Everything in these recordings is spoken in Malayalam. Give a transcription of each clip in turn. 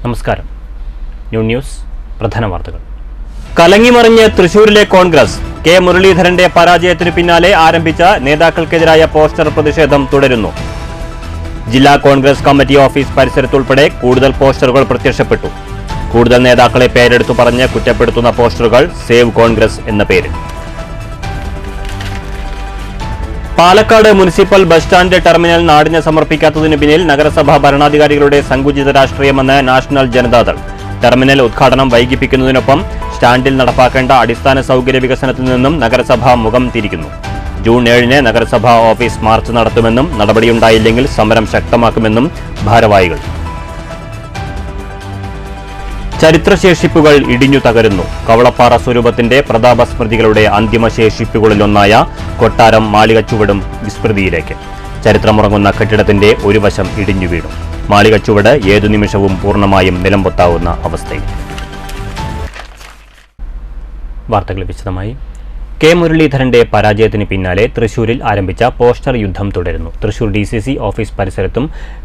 നമസ്കാരം. ന്യൂസ് പ്രധാന വാർത്തകൾ. കലങ്ങിമറിഞ്ഞ് തൃശൂരിലെ കോൺഗ്രസ്. കെ മുരളീധരന്റെ പരാജയത്തിനു പിന്നാലെ ആരംഭിച്ച നേതാക്കൾക്കെതിരായ പോസ്റ്റർ പ്രതിഷേധം തുടരുന്നു. ജില്ലാ കോൺഗ്രസ് കമ്മിറ്റി ഓഫീസ് പരിസരത്തുൾപ്പെടെ കൂടുതൽ പോസ്റ്ററുകൾ പ്രത്യക്ഷപ്പെട്ടു. കൂടുതൽ നേതാക്കളെ പേരെടുത്തു പറഞ്ഞ് കുറ്റപ്പെടുത്തുന്ന പോസ്റ്ററുകൾ സേവ് കോൺഗ്രസ് എന്ന പേരിൽ. Palakkad municipal bus stand terminal നാടിന് സമർപ്പിക്കാത്തതിന് പിന്നിൽ നഗരസഭാ ഭരണാധികാരികളുടെ സങ്കുചിത രാഷ്ട്രീയമെന്ന് നാഷണൽ ജനതാദൾ. ടെർമിനൽ ഉദ്ഘാടനം വൈകിപ്പിക്കുന്നതിനൊപ്പം സ്റ്റാൻഡിൽ നടപ്പാക്കേണ്ട അടിസ്ഥാന സൗകര്യ വികസനത്തിൽ നിന്നും നഗരസഭ മുഖം തിരിക്കുന്നു. ജൂൺ 7-ന് നഗരസഭാ ഓഫീസ് മാർച്ച് നടത്തുമെന്നും നടപടിയുണ്ടായില്ലെങ്കിൽ സമരം ശക്തമാക്കുമെന്നും ഭാരവാഹികൾ. ചരിത്രശേഷിപ്പുകൾ ഇടിഞ്ഞു തകരുന്നു. കവളപ്പാറ സ്വരൂപത്തിന്റെ പ്രതാപസ്മൃതികളുടെ അന്തിമശേഷിപ്പുകളിലൊന്നായ കൊട്ടാരം മാളികച്ചുവടും വിസ്മൃതിയിലേക്ക്. ചരിത്രമുറങ്ങുന്ന കെട്ടിടത്തിന്റെ ഒരു വശം ഇടിഞ്ഞു വീണു. മാളികച്ചുവട് ഏതു നിമിഷവും പൂർണ്ണമായും നിലംപൊത്താവുന്ന അവസ്ഥയിൽ. വാർത്തകൾ വിശദമായി. കെ മുരളീധരന്റെ പരാജയത്തിന് പിന്നാലെ തൃശൂരിൽ ആരംഭിച്ച പോസ്റ്റർ യുദ്ധം തുടരുന്നു. തൃശൂർ DCC ഓഫീസ് പരിസരത്തും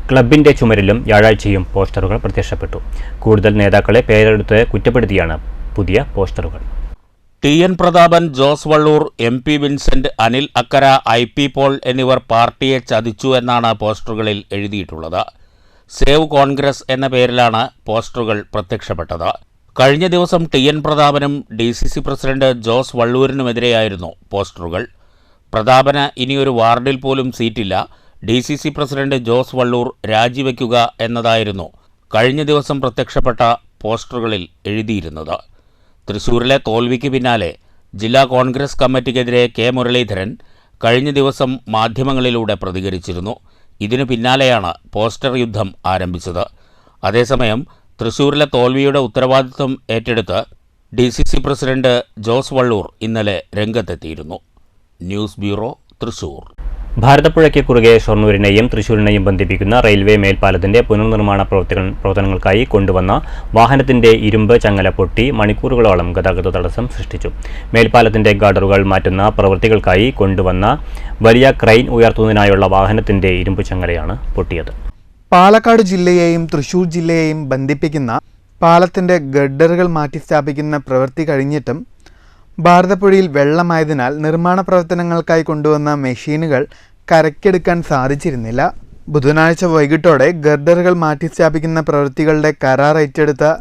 ക്ലബിന്റെ ചുമരിലും വ്യാഴാഴ്ചയും പോസ്റ്ററുകൾ പ്രത്യക്ഷപ്പെട്ടു. കൂടുതൽ നേതാക്കളെ പേരെടുത്ത് കുറ്റപ്പെടുത്തിയാണ് പുതിയ പോസ്റ്ററുകൾ. TN Prathapan, Jose Vallur, MP Vincent, Anil Akkara, IP Paul എന്നിവർ പാർട്ടിയെ ചതിച്ചു എന്നാണ് പോസ്റ്ററുകളിൽ എഴുതിയിട്ടുള്ളത്. സേവ് കോൺഗ്രസ് എന്ന പേരിലാണ് പോസ്റ്ററുകൾ പ്രത്യക്ഷപ്പെട്ടത്. കഴിഞ്ഞ ദിവസം TN പ്രതാപനും DCC പ്രസിഡന്റ് ജോസ് വള്ളൂരിനുമെതിരെയായിരുന്നു പോസ്റ്ററുകൾ. പ്രതാപന് ഇനിയൊരു വാർഡിൽ പോലും സീറ്റില്ല, DCC പ്രസിഡന്റ് ജോസ് വള്ളൂർ രാജിവെക്കുക എന്നതായിരുന്നു കഴിഞ്ഞ ദിവസം പ്രത്യക്ഷപ്പെട്ട പോസ്റ്ററുകളിൽ എഴുതിയിരുന്നത്. തൃശൂരിലെ തോൽവിക്ക് പിന്നാലെ ജില്ലാ കോൺഗ്രസ് കമ്മിറ്റിക്കെതിരെ കെ മുരളീധരൻ കഴിഞ്ഞ ദിവസം മാധ്യമങ്ങളിലൂടെ പ്രതികരിച്ചിരുന്നു. ഇതിനു പിന്നാലെയാണ് പോസ്റ്റർ യുദ്ധം ആരംഭിച്ചത്. അതേസമയം തൃശൂരിലെ തോൽവിയുടെ ഉത്തരവാദിത്വം ഏറ്റെടുത്ത് DCC പ്രസിഡന്റ് ജോസ് വള്ളൂർ ഇന്നലെ രംഗത്തെത്തിയിരുന്നു. News bureau, Thrissur. ഭാരതപ്പുഴയ്ക്ക് കുറുകെ ഷൊർണൂരിനെയും തൃശൂരിനെയും ബന്ധിപ്പിക്കുന്ന റെയിൽവേ മേൽപ്പാലത്തിന്റെ പുനർനിർമ്മാണ പ്രവർത്തനങ്ങൾക്കായി കൊണ്ടുവന്ന വാഹനത്തിന്റെ ഇരുമ്പ് ചങ്ങല പൊട്ടി മണിക്കൂറുകളോളം ഗതാഗത തടസ്സം സൃഷ്ടിച്ചു. മേൽപ്പാലത്തിന്റെ ഗാർഡറുകൾ മാറ്റുന്ന പ്രവൃത്തികൾക്കായി കൊണ്ടുവന്ന വലിയ ക്രെയിൻ ഉയർത്തുന്നതിനായുള്ള വാഹനത്തിന്റെ ഇരുമ്പ് ചങ്ങലയാണ് പൊട്ടിയത്. പാലക്കാട് ജില്ലയെയും തൃശൂർ ജില്ലയെയും ബന്ധിപ്പിക്കുന്ന പാലത്തിന്റെ ഗഡറുകൾ മാറ്റി സ്ഥാപിക്കുന്ന പ്രവൃത്തി കഴിഞ്ഞിട്ടും ഭാരതപ്പുഴയിൽ വെള്ളമായതിനാൽ നിർമ്മാണ പ്രവർത്തനങ്ങൾക്കായി കൊണ്ടുവന്ന മെഷീനുകൾ കരയ്ക്കെടുക്കാൻ സാധിച്ചിരുന്നില്ല. ബുധനാഴ്ച വൈകിട്ടോടെ ഗർഡറുകൾ മാറ്റി സ്ഥാപിക്കുന്ന പ്രവൃത്തികളുടെ കരാർ ഏറ്റെടുത്ത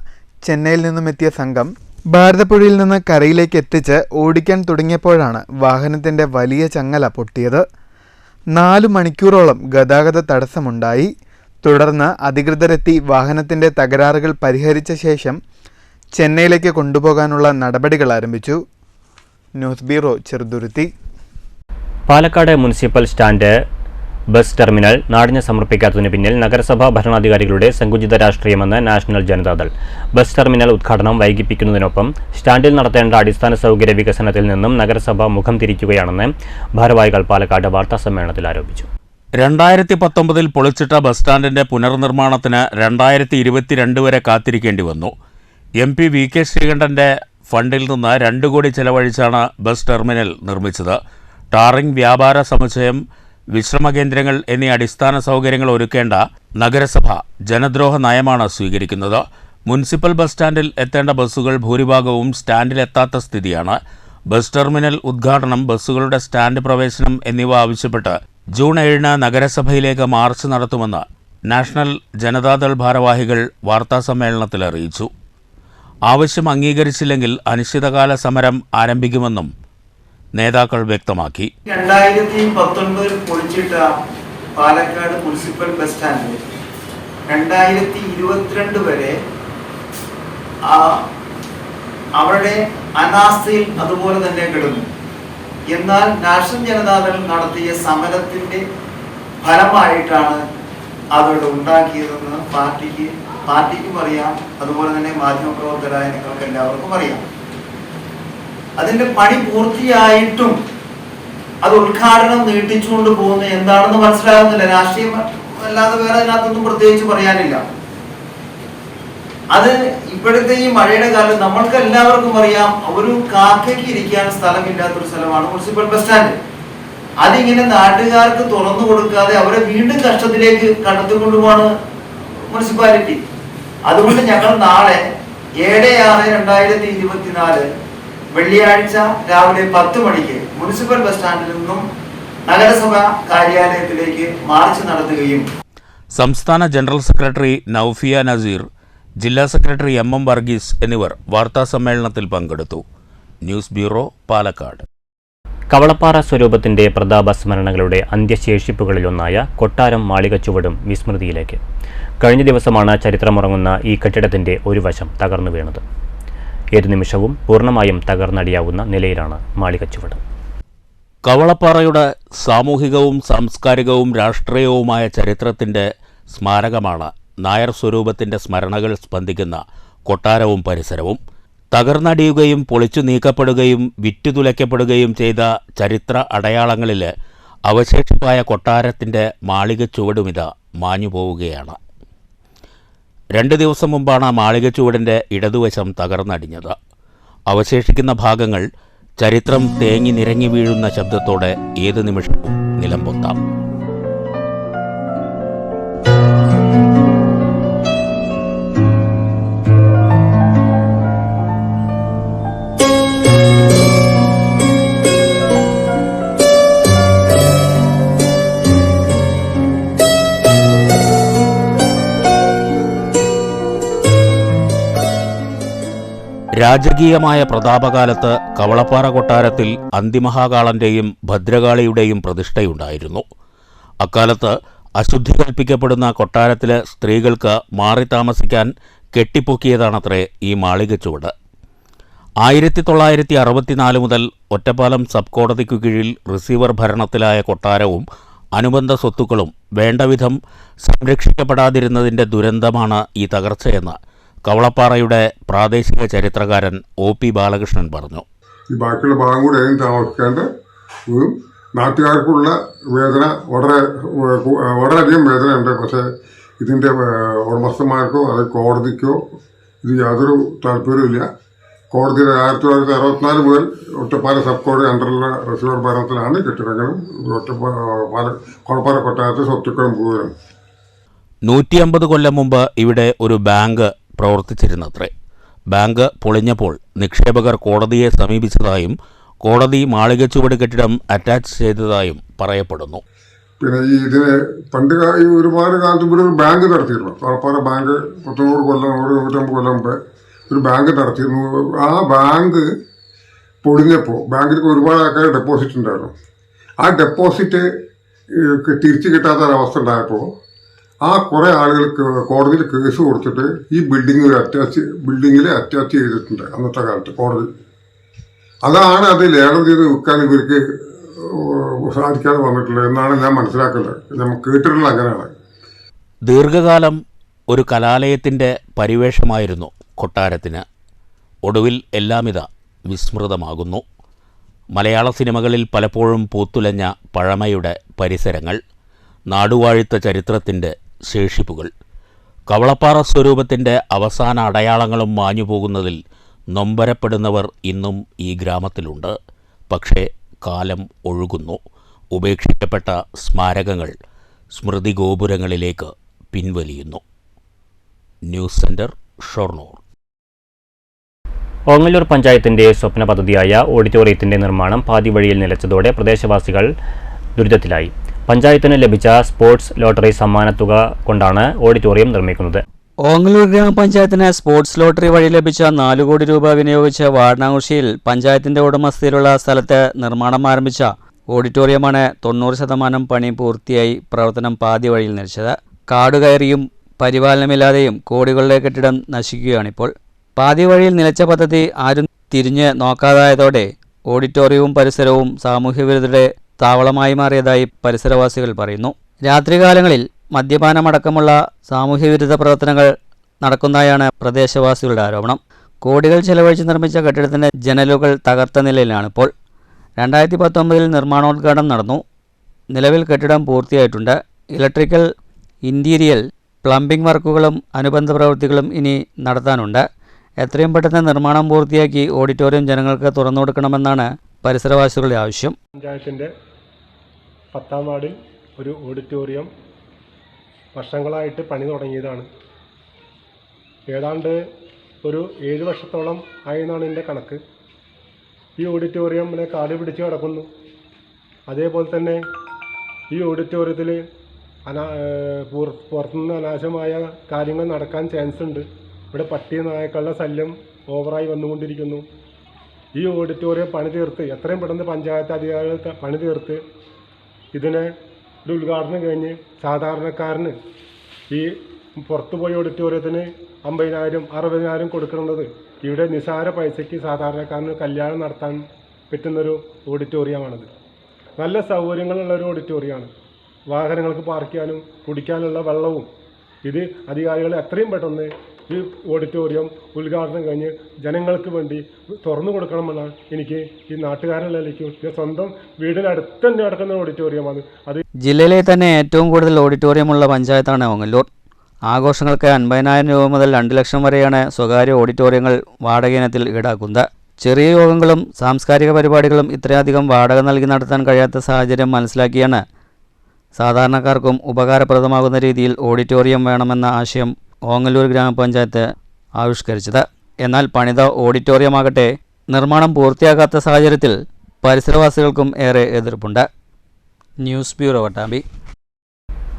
ചെന്നൈയിൽ നിന്നുമെത്തിയ സംഘം ഭാരതപ്പുഴയിൽ നിന്ന് കരയിലേക്ക് എത്തിച്ച് ഓടിക്കാൻ തുടങ്ങിയപ്പോഴാണ് വാഹനത്തിന്റെ വലിയ ചങ്ങല പൊട്ടിയത്. 4 മണിക്കൂറോളം ഗതാഗത തടസ്സമുണ്ടായി. തുടർന്ന് അധികൃതരെത്തി വാഹനത്തിന്റെ തകരാറുകൾ പരിഹരിച്ച ശേഷം ചെന്നൈയിലേക്ക് കൊണ്ടുപോകാനുള്ള നടപടികൾ ആരംഭിച്ചു. News bureau, Cheruthuruthy. Palakkad municipal stand bus terminal നാടിന് സമർപ്പിക്കാത്തതിന് പിന്നിൽ നഗരസഭാ ഭരണാധികാരികളുടെ സങ്കുചിത രാഷ്ട്രീയമെന്ന് നാഷണൽ ജനതാദൾ. ബസ് ടെർമിനൽ ഉദ്ഘാടനം വൈകിപ്പിക്കുന്നതിനൊപ്പം സ്റ്റാൻഡിൽ നടത്തേണ്ട അടിസ്ഥാന സൗകര്യ വികസനത്തിൽ നിന്നും നഗരസഭ മുഖം തിരിക്കുകയാണെന്ന് ഭാരവാഹികൾ പാലക്കാട് വാർത്താസമ്മേളനത്തിൽ ആരോപിച്ചു. 2019 പൊളിച്ചിട്ട ബസ് സ്റ്റാൻഡിന്റെ പുനർനിർമ്മാണത്തിന് 2022 വരെ കാത്തിരിക്കേണ്ടി വന്നു. MP VK ശ്രീകണ്ഠന്റെ ഫണ്ടിൽ നിന്ന് 2 കോടി ചെലവഴിച്ചാണ് ബസ് ടെർമിനൽ നിർമ്മിച്ചത്. ടാറിംഗ്, വ്യാപാര സമുച്ചയം, വിശ്രമകേന്ദ്രങ്ങൾ എന്നീ അടിസ്ഥാന സൗകര്യങ്ങൾ ഒരുക്കേണ്ട നഗരസഭ ജനദ്രോഹ നയമാണ് സ്വീകരിക്കുന്നത്. മുനിസിപ്പൽ ബസ് സ്റ്റാൻഡിൽ എത്തേണ്ട ബസ്സുകൾ ഭൂരിഭാഗവും സ്റ്റാൻഡിലെത്താത്ത സ്ഥിതിയാണ്. ബസ് ടെർമിനൽ ഉദ്ഘാടനം, ബസ്സുകളുടെ സ്റ്റാൻഡ് പ്രവേശനം എന്നിവ ആവശ്യപ്പെട്ട് ജൂൺ 7-ന് നഗരസഭയിലേക്ക് മാർച്ച് നടത്തുമെന്ന് നാഷണൽ ജനതാദൾ ഭാരവാഹികൾ വാർത്താസമ്മേളനത്തിൽ അറിയിച്ചു. ആവശ്യം അംഗീകരിച്ചില്ലെങ്കിൽ അനിശ്ചിതകാല സമരം ആരംഭിക്കുമെന്നും നേതാക്കൾ വ്യക്തമാക്കി. 2019 പൊളിച്ചിട്ട പാലക്കാട് മുനിസിപ്പൽ ബസ് സ്റ്റാൻഡ് 2022 വരെ അവരുടെ അനാസ്ഥയിൽ അതുപോലെ തന്നെ കിടന്നു. എന്നാൽ നാഷണൽ ജനതാദൾ നടത്തിയ സമരത്തിന്റെ ഫലമായിട്ടാണ് അതോടെ ഉണ്ടാക്കിയതെന്ന് പാർട്ടിക്കും അറിയാം, അതുപോലെ തന്നെ മാധ്യമപ്രവർത്തകരായ നിങ്ങൾക്ക് എല്ലാവർക്കും അറിയാം. അതിന്റെ പണി പൂർത്തിയായിട്ടും അത് ഉദ്ഘാടനം നീട്ടിച്ചുകൊണ്ട് പോകുന്നത് എന്താണെന്ന് മനസ്സിലാകുന്നില്ല. രാഷ്ട്രീയം അല്ലാതെ വേറെ അതിനകത്തൊന്നും പ്രത്യേകിച്ച് പറയാനില്ല. അത് ഇപ്പോഴത്തെ ഈ മഴയുടെ കാലം നമ്മൾക്ക് എല്ലാവർക്കും അറിയാം, ഒരു കാക്കയ്ക്ക് ഇരിക്കാൻ സ്ഥലമില്ലാത്തൊരു സ്ഥലമാണ് മുനിസിപ്പൽ ബസ് സ്റ്റാൻഡ്. അതിങ്ങനെ നാട്ടുകാർക്ക് തുറന്നു കൊടുക്കാതെ അവരെ വീണ്ടും കഷ്ടത്തിലേക്ക് കടത്തിക്കൊണ്ടുപോവാണ് മുനിസിപ്പാലിറ്റി. അതുകൊണ്ട് ഞങ്ങൾ നാളെ 7/6/2024 വെള്ളിയാഴ്ച രാവിലെ 10 മണിക്ക് മുനിസിപ്പൽ ബസ് സ്റ്റാൻഡിൽ നിന്നും നഗരസഭ കാര്യാലയത്തിലേക്ക് മാർച്ച് നടത്തുകയും സംസ്ഥാന ജനറൽ സെക്രട്ടറി നൌഫിയ നസീർ, ജില്ലാ സെക്രട്ടറി MM വർഗീസ് എന്നിവർ വാർത്താസമ്മേളനത്തിൽ പങ്കെടുത്തു. News bureau, Palakkad. കവളപ്പാറ സ്വരൂപത്തിന്റെ പ്രതാപ സ്മരണകളുടെ അന്ത്യശേഷിപ്പുകളിലൊന്നായ കൊട്ടാരം മാളികച്ചുവടും വിസ്മൃതിയിലേക്ക്. കഴിഞ്ഞ ദിവസമാണ് ചരിത്രമുറങ്ങുന്ന ഈ കെട്ടിടത്തിന്റെ ഒരു വശം തകർന്നു വീണത്. ഏതു നിമിഷവും പൂർണ്ണമായും തകർന്നടിയാവുന്ന നിലയിലാണ് മാളികച്ചുവട്. കവളപ്പാറയുടെ സാമൂഹികവും സാംസ്കാരികവും രാഷ്ട്രീയവുമായ ചരിത്രത്തിന്റെ സ്മാരകമാണ് നായർ സ്വരൂപത്തിന്റെ സ്മരണകൾ സ്പന്ദിക്കുന്ന കൊട്ടാരവും പരിസരവും. തകർന്നടിയുകയും പൊളിച്ചു നീക്കപ്പെടുകയും വിറ്റുതുലയ്ക്കപ്പെടുകയും ചെയ്ത ചരിത്ര അടയാളങ്ങളിൽ അവശേഷിപ്പായ കൊട്ടാരത്തിൻ്റെ മാളികച്ചുവടുമിത മാഞ്ഞുപോവുകയാണ്. 2 ദിവസം മുമ്പാണ് മാളികച്ചുവടിൻ്റെ ഇടതുവശം തകർന്നടിഞ്ഞത്. അവശേഷിക്കുന്ന ഭാഗങ്ങൾ ചരിത്രം തേങ്ങി നിരങ്ങി വീഴുന്ന ശബ്ദത്തോടെ ഏത് നിമിഷവും നിലംപൊത്താം. രാജകീയമായ പ്രതാപകാലത്ത് കവളപ്പാറ കൊട്ടാരത്തിൽ അന്തിമഹാകാളന്റെയും ഭദ്രകാളിയുടെയും പ്രതിഷ്ഠയുണ്ടായിരുന്നു. അക്കാലത്ത് അശുദ്ധി കൽപ്പിക്കപ്പെടുന്ന കൊട്ടാരത്തിലെ സ്ത്രീകൾക്ക് മാറി താമസിക്കാൻ കെട്ടിപ്പൊക്കിയതാണത്രേ ഈ മാളികച്ചുവട്. 1964 മുതൽ ഒറ്റപ്പാലം സബ് കോടതിക്കു കീഴിൽ റിസീവർ ഭരണത്തിലായ കൊട്ടാരവും അനുബന്ധ സ്വത്തുക്കളും വേണ്ടവിധം സംരക്ഷിക്കപ്പെടാതിരുന്നതിൻ്റെ ദുരന്തമാണ് ഈ തകർച്ചയെന്ന് കവളപ്പാറയുടെ പ്രാദേശിക ചരിത്രകാരൻ OP ബാലകൃഷ്ണൻ പറഞ്ഞു. ഈ ബാക്കിയുള്ള ഭാഗം കൂടെ താമസിക്കേണ്ട നാട്ടുകാർക്കുള്ള വേദന വളരെയധികം വേദനയുണ്ട്. പക്ഷേ ഇതിൻ്റെ ഉടമസ്ഥന്മാർക്കോ അത് കോടതിക്കോ ഇത് യാതൊരു താല്പര്യമില്ല. കോടതിയുടെ 1964 മുതൽ ഒറ്റപ്പാലം സബ് കോടതി അണ്ടറിലുള്ള റിസീവർ ഭരണത്തിലാണ് കെട്ടിടങ്ങളും കവളപ്പാറ കൊട്ടാരത്തെ സ്വത്തുക്കളും മുഴുവനും. 150 കൊല്ലം മുമ്പ് ഇവിടെ ഒരു ബാങ്ക് പ്രവർത്തിച്ചിരുന്നത്രേ. ബാങ്ക് പൊളിഞ്ഞപ്പോൾ നിക്ഷേപകർ കോടതിയെ സമീപിച്ചതായും കോടതി മാളികച്ചുവട് കെട്ടിടം അറ്റാച്ച് ചെയ്തതായും പറയപ്പെടുന്നു. പിന്നെ ഇതിന് പണ്ട് ഒരുപാട് കാലത്ത് ഇവിടെ ഒരു ബാങ്ക് നടത്തിയിരുന്നു. കവളപ്പാറ ബാങ്ക് 100 കൊല്ലം 150 കൊല്ലം മുമ്പ് ഒരു ബാങ്ക് നടത്തിയിരുന്നു. ആ ബാങ്ക് പൊളിഞ്ഞപ്പോൾ ബാങ്കിലേക്ക് ഒരുപാട് ആൾക്കാർ ഡെപ്പോസിറ്റ് ഉണ്ടായിരുന്നു. ആ ഡെപ്പോസിറ്റ് തിരിച്ചു കിട്ടാത്ത ഒരവസ്ഥ ഉണ്ടായപ്പോൾ ആ കുറേ ആളുകൾക്ക് കോടതിയിൽ കേസ് കൊടുത്തിട്ട് ഈ ബിൽഡിങ്ങിൽ അറ്റാച്ച് ചെയ്തിട്ടുണ്ട് അന്നത്തെ കാലത്ത് കോടതി. അതാണ് അത് ലേലം ചെയ്ത് വിൽക്കാൻ ഇവർക്ക് സാധിക്കാതെ വന്നിട്ടുള്ളത് എന്നാണ് ഞാൻ മനസ്സിലാക്കുന്നത്. നമ്മൾ കേട്ടിട്ടുള്ള അങ്ങനെയാണ്. ദീർഘകാലം ഒരു കലാലയത്തിൻ്റെ പരിവേഷമായിരുന്നു കൊട്ടാരത്തിന്. ഒടുവിൽ എല്ലാമിത വിസ്മൃതമാകുന്നു. മലയാള സിനിമകളിൽ പലപ്പോഴും പൂത്തുലഞ്ഞ പഴമയുടെ പരിസരങ്ങൾ, നാടുവാഴിത്ത ചരിത്രത്തിൻ്റെ ശേഷിപ്പുകൾ. കവളപ്പാറ സ്വരൂപത്തിൻ്റെ അവസാന അടയാളങ്ങളും മാഞ്ഞുപോകുന്നതിൽ നൊമ്പരപ്പെടുന്നവർ ഇന്നും ഈ ഗ്രാമത്തിലുണ്ട്. പക്ഷേ കാലം ഒഴുകുന്നു. ഉപേക്ഷിക്കപ്പെട്ട സ്മാരകങ്ങൾ സ്മൃതി ഗോപുരങ്ങളിലേക്ക് പിൻവലിയുന്നു. News centre, Shoranur. ഓങ്ങല്ലൂർ പഞ്ചായത്തിന്റെ സ്വപ്ന പദ്ധതിയായ ഓഡിറ്റോറിയത്തിന്റെ നിർമ്മാണം പാതി വഴിയിൽ നിലച്ചതോടെ പ്രദേശവാസികൾ ദുരിതത്തിലായി. പഞ്ചായത്തിന് ലഭിച്ച സ്പോർട്സ് ലോട്ടറി സമ്മാനത്തുക കൊണ്ടാണ് ഓഡിറ്റോറിയം നിർമ്മിക്കുന്നത്. ഓങ്ങല്ലൂർ ഗ്രാമപഞ്ചായത്തിന് സ്പോർട്സ് ലോട്ടറി വഴി ലഭിച്ച 4 കോടി രൂപ വിനിയോഗിച്ച് വാരണാകുറിശ്ശിയിൽ പഞ്ചായത്തിന്റെ ഉടമസ്ഥയിലുള്ള സ്ഥലത്ത് നിർമ്മാണം ആരംഭിച്ച ഓഡിറ്റോറിയമാണ് 90% പണി പൂർത്തിയായി പ്രവർത്തനം പാതി വഴിയിൽ നിലച്ചത്. കാടുകയറിയും പരിപാലനമില്ലാതെയും കോടികളുടെ കെട്ടിടം നശിക്കുകയാണിപ്പോൾ. പാതി വഴിയിൽ നിലച്ച പദ്ധതി ആരും തിരിഞ്ഞ് നോക്കാതായതോടെ ഓഡിറ്റോറിയവും പരിസരവും സാമൂഹ്യവിരുദ്ധരുടെ താവളമായി മാറിയതായി പരിസരവാസികൾ പറയുന്നു. രാത്രികാലങ്ങളിൽ മദ്യപാനമടക്കമുള്ള സാമൂഹ്യവിരുദ്ധ പ്രവർത്തനങ്ങൾ നടക്കുന്നതായാണ് പ്രദേശവാസികളുടെ ആരോപണം. കോടികൾ ചെലവഴിച്ച് നിർമ്മിച്ച കെട്ടിടത്തിൻ്റെ ജനലുകൾ തകർത്ത നിലയിലാണിപ്പോൾ. 2019 നിർമ്മാണോദ്ഘാടനം നടന്നു. നിലവിൽ കെട്ടിടം പൂർത്തിയായിട്ടുണ്ട്. ഇലക്ട്രിക്കൽ, ഇൻറ്റീരിയൽ, പ്ലംബിംഗ് വർക്കുകളും അനുബന്ധ പ്രവൃത്തികളും ഇനി നടത്താനുണ്ട്. എത്രയും പെട്ടെന്ന് നിർമ്മാണം പൂർത്തിയാക്കി ഓഡിറ്റോറിയം ജനങ്ങൾക്ക് തുറന്നു കൊടുക്കണമെന്നാണ് പരിസരവാസികളുടെ ആവശ്യം. പഞ്ചായത്തിൻ്റെ 10ാം വാർഡിൽ ഒരു ഓഡിറ്റോറിയം വർഷങ്ങളായിട്ട് പണി തുടങ്ങിയതാണ്. ഏതാണ്ട് ഒരു 7 വർഷത്തോളം ആയെന്നാണ് എൻ്റെ കണക്ക്. ഈ ഓഡിറ്റോറിയം ഇങ്ങനെ കാട് പിടിച്ച് കിടക്കുന്നു. അതേപോലെ തന്നെ ഈ ഓഡിറ്റോറിയത്തിൽ പുറത്തുനിന്ന് അനാവശ്യമായ കാര്യങ്ങൾ നടക്കാൻ ചാൻസ് ഉണ്ട്. ഇവിടെ പട്ടി നായക്കളുടെ ശല്യം ഓവറായി വന്നുകൊണ്ടിരിക്കുന്നു. ഈ ഓഡിറ്റോറിയം പണി തീർത്ത് എത്രയും പെട്ടെന്ന് പഞ്ചായത്ത് അധികാരികൾ പണി തീർത്ത് ഇതിനെ ഒരു ഉദ്ഘാടനം കഴിഞ്ഞ് സാധാരണക്കാരന് ഈ പുറത്തുപോയി ഓഡിറ്റോറിയത്തിന് 50,000 60,000 കൊടുക്കുന്നത് ഇവിടെ നിസാര പൈസയ്ക്ക് സാധാരണക്കാരന് കല്യാണം നടത്താൻ പറ്റുന്നൊരു ഓഡിറ്റോറിയമാണിത്. നല്ല സൗകര്യങ്ങളുള്ള ഒരു ഓഡിറ്റോറിയമാണ്. വാഹനങ്ങൾക്ക് പാർക്ക് ചെയ്യാനും കുടിക്കാനുള്ള വെള്ളവും. ഇത് അധികാരികൾ എത്രയും പെട്ടെന്ന് ഈ ഓഡിറ്റോറിയം ഉദ്ഘാടനം കഴിഞ്ഞ് ജനങ്ങൾക്ക് വേണ്ടി തുറന്നു കൊടുക്കണമെന്നാണ് എനിക്ക് ഈ നാട്ടുകാരനിലേക്കും സ്വന്തം വീടിനടുത്ത് തന്നെ നടക്കുന്ന ഓഡിറ്റോറിയമാണ് അത്. ജില്ലയിലെ തന്നെ ഏറ്റവും കൂടുതൽ ഓഡിറ്റോറിയമുള്ള പഞ്ചായത്താണ് ഓങ്ങല്ലൂർ. ആഘോഷങ്ങൾക്ക് 50,000 രൂപ മുതൽ 2 ലക്ഷം വരെയാണ് സ്വകാര്യ ഓഡിറ്റോറിയങ്ങൾ വാടക ഇനത്തിൽ ഈടാക്കുന്നത്. ചെറിയ യോഗങ്ങളും സാംസ്കാരിക പരിപാടികളും ഇത്രയധികം വാടക നൽകി നടത്താൻ കഴിയാത്ത സാഹചര്യം മനസ്സിലാക്കിയാണ് സാധാരണക്കാർക്കും ഉപകാരപ്രദമാകുന്ന രീതിയിൽ ഓഡിറ്റോറിയം വേണമെന്ന ആശയം ഓങ്ങല്ലൂർ ഗ്രാമപഞ്ചായത്ത് ആവിഷ്കരിച്ചത്. എന്നാൽ പണിത ഓഡിറ്റോറിയമാകട്ടെ നിർമ്മാണം പൂർത്തിയാക്കാത്ത സാഹചര്യത്തിൽ പരിസരവാസികൾക്കും ഏറെ എതിർപ്പുണ്ട്. News bureau Vattambi.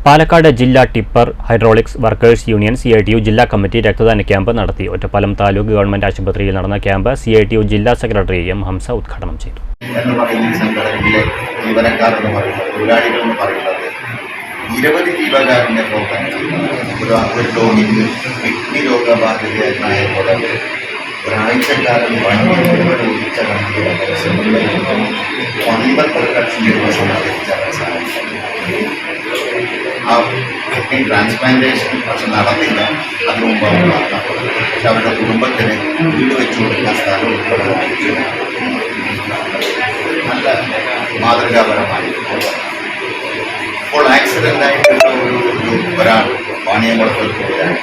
പാലക്കാട് ജില്ലാ tipper hydraulics workers union CITU ജില്ലാ കമ്മിറ്റി രക്തദാന ക്യാമ്പ് നടത്തി. ഒറ്റപ്പാലം താലൂക്ക് ഗവൺമെന്റ് ആശുപത്രിയിൽ നടന്ന ക്യാമ്പ് CITU ജില്ലാ സെക്രട്ടറി M. ഹംസ ഉദ്ഘാടനം ചെയ്തു. എന്ന് പറയുന്ന സംഘടനയിലെ ജീവനക്കാർ എന്ന് പറയുന്നത്, തൊഴിലാളികൾ എന്ന് പറയുന്നത് നിരവധി ജീവകാരുണ്യ പ്രവർത്തനം ചെയ്യുന്നത്. ഒരു രോഗിക്ക് കിഡ്നി രോഗബാധിതനായ പോലെ ഒരാഴ്ചക്കാലം ഒഴിച്ച കണക്കിലുള്ള ദിവസങ്ങളിൽ 9 ലക്ഷം രൂപ സമാഹരിച്ചാണ് സാധിച്ചത്. ആ കിഡ്നി ട്രാൻസ്പ്ലാന്റേഷൻ പക്ഷെ നടന്നില്ല. അതിനു മുമ്പ് പക്ഷെ അവരുടെ കുടുംബത്തിന് വീട് വെച്ചു കൊടുക്കുന്ന സ്ഥലം ഉൾപ്പെടെ നല്ല മാതൃകാപരമായി. ഇപ്പോൾ ആക്സിഡൻ്റായിട്ടുള്ള ഒരാൾ വാണിയംകുളത്തിൽ പോയാണ്.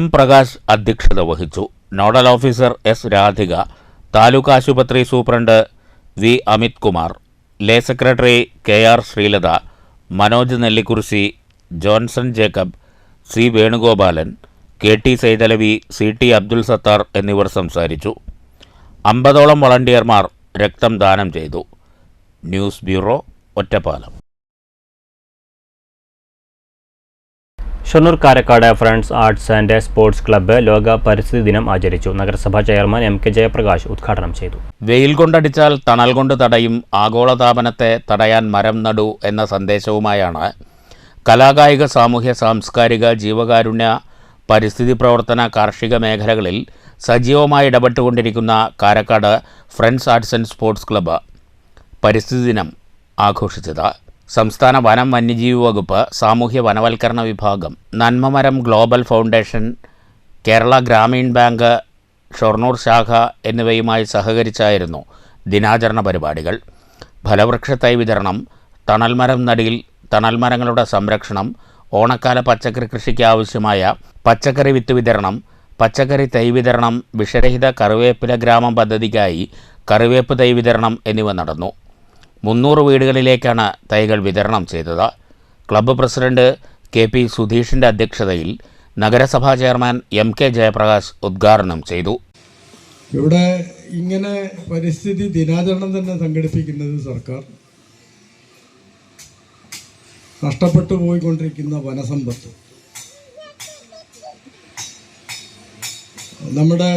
M. പ്രകാശ് അധ്യക്ഷത വഹിച്ചു. Nodal officer S. Radhika, taluk ആശുപത്രി superintendent V. Amit Kumar, lay secretary KR. Sreelatha, Manoj Nellikurissi, Johnson Jacob, C. Venugopalan, KT. Saithalavi, CT. Abdul Sathar എന്നിവർ സംസാരിച്ചു. 50ഓളം വളണ്ടിയർമാർ രക്തം ദാനം ചെയ്തു. News bureau, Ottapalam. Shoranur Karakkad friends arts and sports club ലോക പരിസ്ഥിതി ദിനം ആചരിച്ചു. നഗരസഭാ ചെയർമാൻ M. K. ജയപ്രകാശ് ഉദ്ഘാടനം ചെയ്തു. വെയിൽ കൊണ്ടടിച്ചാൽ തണൽ കൊണ്ട് തടയും, ആഗോളതാപനത്തെ തടയാൻ മരം നടൂ എന്ന സന്ദേശവുമായാണ് കലാകായിക, സാമൂഹ്യ, സാംസ്കാരിക, ജീവകാരുണ്യ, പരിസ്ഥിതി പ്രവർത്തന, കാർഷിക മേഖലകളിൽ സജീവമായി ഇടപെട്ടുകൊണ്ടിരിക്കുന്ന Karakkad friends arts and sports club പരിസ്ഥിതി ദിനം ആഘോഷിച്ചത്. സംസ്ഥാന വനം വന്യജീവി വകുപ്പ്, സാമൂഹ്യ വനവൽക്കരണ വിഭാഗം, Nanmamaram global foundation, Kerala Grameen bank Shoranur ശാഖ എന്നിവയുമായി സഹകരിച്ചായിരുന്നു ദിനാചരണ പരിപാടികൾ. ഫലവൃക്ഷ തൈ വിതരണം, തണൽമരം നടീൽ, തണൽമരങ്ങളുടെ സംരക്ഷണം, ഓണക്കാല പച്ചക്കറി കൃഷിക്ക് ആവശ്യമായ പച്ചക്കറി വിത്ത് വിതരണം, പച്ചക്കറി തൈ വിതരണം, വിഷരഹിത കറിവേപ്പില ഗ്രാമം പദ്ധതിക്കായി കറിവേപ്പ് തൈ വിതരണം എന്നിവ നടന്നു. 300 വീടുകളിലേക്കാണ് തൈകൾ വിതരണം ചെയ്തത്. Club president KP. സുധീഷിൻ്റെ അധ്യക്ഷതയിൽ നഗരസഭാ ചെയർമാൻ M. K. ജയപ്രകാശ് ഉദ്ഘാടനം ചെയ്തു. ഇവിടെ ഇങ്ങനെ പരിസ്ഥിതി ദിനാചരണം തന്നെ സംഘടിപ്പിക്കുന്നത് സർക്കാർ നഷ്ടപ്പെട്ടു പോയിക്കൊണ്ടിരിക്കുന്ന വനസമ്പത്ത്, നമ്മുടെ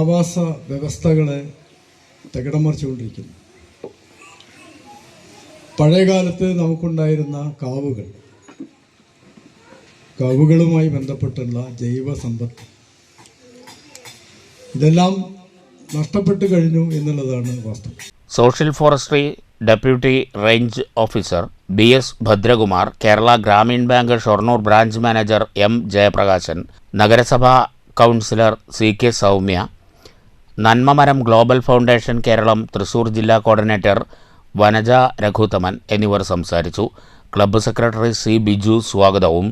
ആവാസ വ്യവസ്ഥകളെ തകിടം മറിച്ചുകൊണ്ടിരിക്കുന്നു. പഴയകാലത്ത് നമുക്കുണ്ടായിരുന്ന കാവുകളുമായി ബന്ധപ്പെട്ടുള്ള ജൈവ സമ്പത്ത് ഇതെല്ലാം നഷ്ടപ്പെട്ടു കഴിഞ്ഞു എന്നുള്ളതാണ് വാസ്തവം. Social forestry deputy range officer BS. Bhadrakumar, Kerala Grameen bank Shoranur branch manager M. Jayaprakashan, നഗരസഭാ councillor CK. Soumya, Nanmamaram global foundation Keralam Thrissur ജില്ലാ കോർഡിനേറ്റർ വനജ രഘുത്തമൻ എന്നിവർ സംസാരിച്ചു. Club secretary C. ബിജു സ്വാഗതവും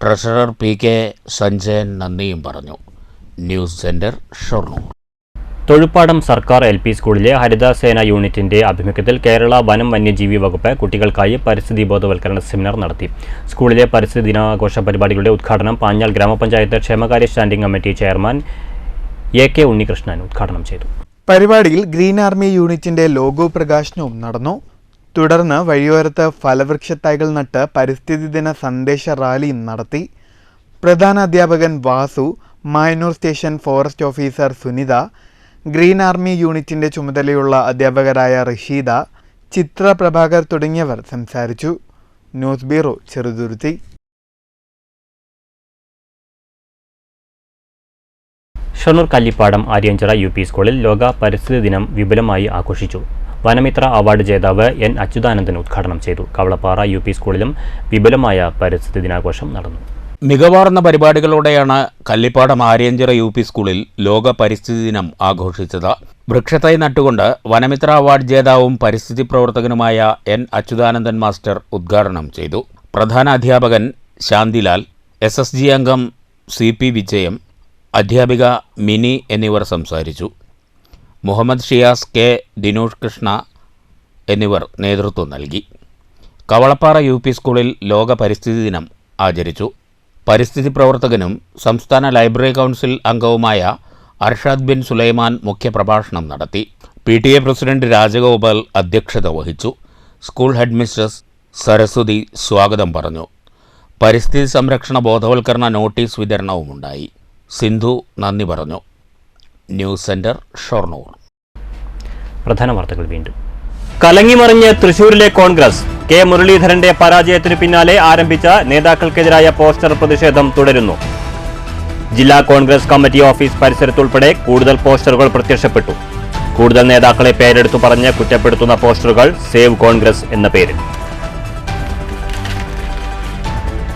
ട്രഷറർ PK. സഞ്ജയൻ നന്ദിയും പറഞ്ഞു. News centre, Shoranur. തൊഴുപ്പാടം സർക്കാർ LP സ്കൂളിലെ ഹരിതസേന യൂണിറ്റിന്റെ ആഭിമുഖ്യത്തിൽ കേരള വനം വന്യജീവി വകുപ്പ് കുട്ടികൾക്കായി പരിസ്ഥിതി ബോധവൽക്കരണ സെമിനാർ നടത്തി. സ്കൂളിലെ പരിസ്ഥിതി ദിനാഘോഷ പരിപാടികളുടെ ഉദ്ഘാടനം പാഞ്ഞാൽ ഗ്രാമപഞ്ചായത്ത് ക്ഷേമകാര്യ standing committee chairman AK Unnikrishnan ഉദ്ഘാടനം ചെയ്തു. പരിപാടിയിൽ ഗ്രീൻ ആർമി യൂണിറ്റിന്റെ ലോഗോ പ്രകാശനവും നടന്നു. തുടർന്ന് വഴിയോരത്ത് ഫലവൃക്ഷത്തൈകൾ നട്ട് പരിസ്ഥിതി ദിന സന്ദേശ റാലിയും നടത്തി. പ്രധാന അധ്യാപകൻ Vasu, Mayannur station forest officer Sunitha, green army യൂണിറ്റിന്റെ ചുമതലയുള്ള അധ്യാപകരായ റഷീദ, ചിത്ര പ്രഭാകർ തുടങ്ങിയവർ സംസാരിച്ചു. News bureau, Cheruthuruthy. Shoranur Kallippadam Aryanchira UP സ്കൂളിൽ ലോക പരിസ്ഥിതി ദിനം വിപുലമായി ആഘോഷിച്ചു. വനമിത്ര അവാർഡ് ജേതാവ് N അച്യുതാനന്ദൻ ഉദ്ഘാടനം ചെയ്തു. കവളപ്പാറ UP സ്കൂളിലും വിപുലമായ പരിസ്ഥിതി ദിനാഘോഷം നടന്നു. മികവാർന്ന പരിപാടികളോടെയാണ് കല്ലിപ്പാടം ആര്യഞ്ചിറ UP സ്കൂളിൽ ലോക പരിസ്ഥിതി ദിനം ആഘോഷിച്ചത്. വൃക്ഷത്തൈ നട്ടുകൊണ്ട് വനമിത്ര അവാർഡ് ജേതാവും പരിസ്ഥിതി പ്രവർത്തകനുമായ N അച്യുതാനന്ദൻ മാസ്റ്റർ ഉദ്ഘാടനം ചെയ്തു. പ്രധാന അധ്യാപകൻ ശാന്തിലാൽ, SSG അംഗം CP വിജയം, അധ്യാപിക മിനി എന്നിവർ സംസാരിച്ചു. മുഹമ്മദ് ഷിയാസ്, K ദിനൂഷ് കൃഷ്ണ എന്നിവർ നേതൃത്വം നൽകി. കവളപ്പാറ UP സ്കൂളിൽ ലോക പരിസ്ഥിതി ദിനം ആചരിച്ചു. പരിസ്ഥിതി പ്രവർത്തകനും സംസ്ഥാന ലൈബ്രറി കൗൺസിൽ അംഗവുമായ അർഷാദ് ബിൻ സുലൈമാൻ മുഖ്യപ്രഭാഷണം നടത്തി. PTA പ്രസിഡന്റ് രാജഗോപാൽ അധ്യക്ഷത വഹിച്ചു. സ്കൂൾ ഹെഡ് മിസ്ട്രസ് സരസ്വതി സ്വാഗതം പറഞ്ഞു. പരിസ്ഥിതി സംരക്ഷണ ബോധവൽക്കരണ നോട്ടീസ് വിതരണവുമുണ്ടായി. സിന്ധു നന്ദി പറഞ്ഞു. News centre, Shoranur. പ്രധാന വാർത്തകൾ വീണ്ടും. കലങ്ങിമറിഞ്ഞ് തൃശൂരിലെ കോൺഗ്രസ്. K മുരളീധരന്റെ പരാജയത്തിനു പിന്നാലെ ആരംഭിച്ച നേതാക്കൾക്കെതിരായ പോസ്റ്റർ പ്രതിഷേധം തുടരുന്നു. ജില്ലാ കോൺഗ്രസ് കമ്മിറ്റി ഓഫീസ് പരിസരത്തുൾപ്പെടെ കൂടുതൽ പോസ്റ്ററുകൾ പ്രത്യക്ഷപ്പെട്ടു. കൂടുതൽ നേതാക്കളെ പേരെടുത്തു പറഞ്ഞ് കുറ്റപ്പെടുത്തുന്ന പോസ്റ്ററുകൾ സേവ് കോൺഗ്രസ് എന്ന പേരിൽ.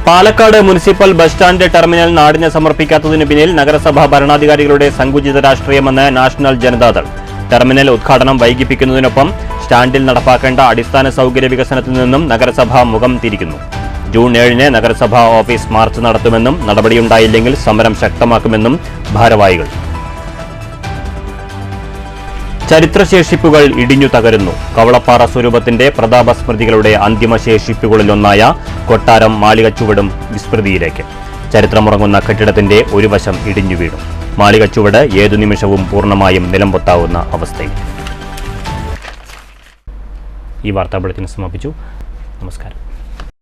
Palakkad municipal bus stand terminal നാടിന് സമർപ്പിക്കാത്തതിനു പിന്നിൽ നഗരസഭാ ഭരണാധികാരികളുടെ സങ്കുചിത രാഷ്ട്രീയമെന്ന് നാഷണൽ ജനതാദൾ. ടെർമിനൽ ഉദ്ഘാടനം വൈകിപ്പിക്കുന്നതിനൊപ്പം സ്റ്റാൻഡിൽ നടപ്പാക്കേണ്ട അടിസ്ഥാന സൗകര്യ വികസനത്തിൽ നിന്നും നഗരസഭ മുഖം തിരിക്കുന്നു. ജൂൺ 7-ന് നഗരസഭാ ഓഫീസ് മാർച്ച് നടത്തുമെന്നും നടപടിയുണ്ടായില്ലെങ്കിൽ സമരം ശക്തമാക്കുമെന്നും ഭാരവാഹികൾ. ചരിത്രശേഷിപ്പുകൾ ഇടിഞ്ഞു തകരുന്നു. കവളപ്പാറ സ്വരൂപത്തിന്റെ പ്രതാപസ്മൃതികളുടെ അന്തിമശേഷിപ്പുകളിലൊന്നായ കൊട്ടാരം മാളികച്ചുവടും വിസ്മൃതിയിലേക്ക്. ചരിത്രമുറങ്ങുന്ന കെട്ടിടത്തിന്റെ ഒരു വശം ഇടിഞ്ഞു വീണു. മാളികച്ചുവട് ഏതു നിമിഷവും പൂർണ്ണമായും നിലംപൊത്താവുന്ന അവസ്ഥയിൽ. ഈ വാർത്താ ബുള്ളറ്റിൻ സമാപിച്ചു. നമസ്കാരം.